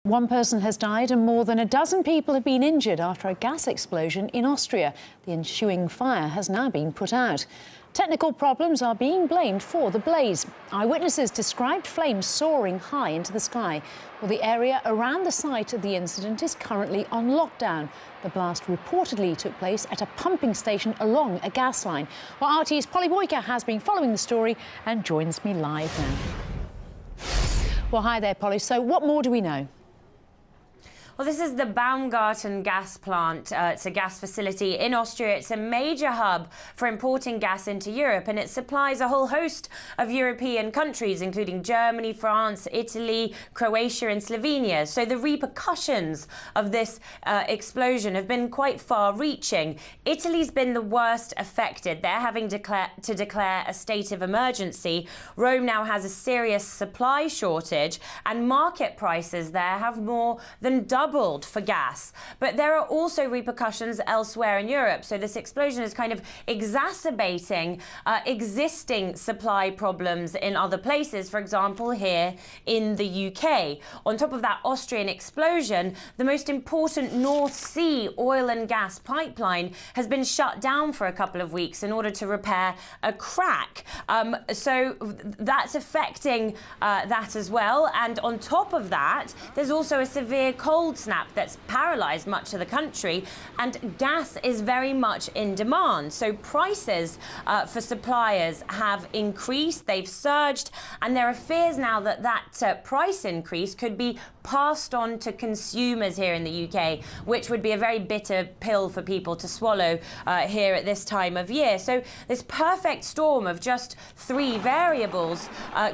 One person has died and more than a dozen people have been injured after a gas explosion in Austria. The ensuing fire has now been put out. Technical problems are being blamed for the blaze. Eyewitnesses described flames soaring high into the sky. Well, the area around the site of the incident is currently on lockdown. The blast reportedly took place at a pumping station along a gas line. Well, RT's Polly Boyka has been following the story and joins me live now. Well, hi there, Polly. So what more do we know? Well, this is the Baumgarten gas plant. It's a gas facility in Austria. It's a major hub for importing gas into Europe, and it supplies a whole host of European countries, including Germany, France, Italy, Croatia and Slovenia. So the repercussions of this explosion have been quite far-reaching. Italy's been the worst affected. They're having to declare a state of emergency. Rome now has a serious supply shortage, and market prices there have more than doubled for gas. But there are also repercussions elsewhere in Europe. So this explosion is kind of exacerbating existing supply problems in other places, for example, here in the UK. On top of that Austrian explosion, the most important North Sea oil and gas pipeline has been shut down for a couple of weeks in order to repair a crack. So that's affecting that as well. And on top of that, there's also a severe cold snap that's paralysed much of the country, and gas is very much in demand. So prices for suppliers have increased, they've surged, and there are fears now that that price increase could be passed on to consumers here in the UK, which would be a very bitter pill for people to swallow here at this time of year. So this perfect storm of just three variables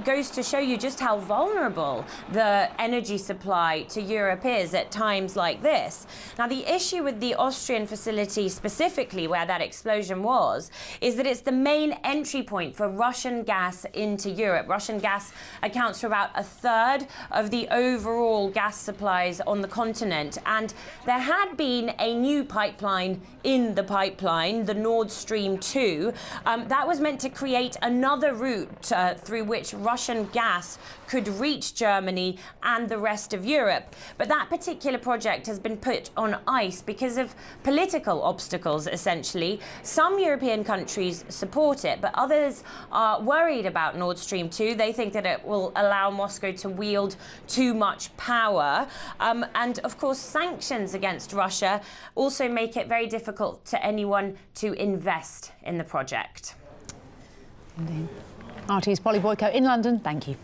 goes to show you just how vulnerable the energy supply to Europe is at times like this. Now, the issue with the Austrian facility specifically, where that explosion was, is that it's the main entry point for Russian gas into Europe. Russian gas accounts for about a third of the overall gas supplies on the continent, and there had been a new pipeline in the pipeline, the Nord Stream 2. That was meant to create another route through which Russian gas could reach Germany and the rest of Europe. But that particular project has been put on ice because of political obstacles, essentially. Some European countries support it, but others are worried about Nord Stream 2. They think that it will allow Moscow to wield too much power. And of course, sanctions against Russia also make it very difficult to anyone to invest in the project. Indeed. RT's Polly Boyka in London. Thank you.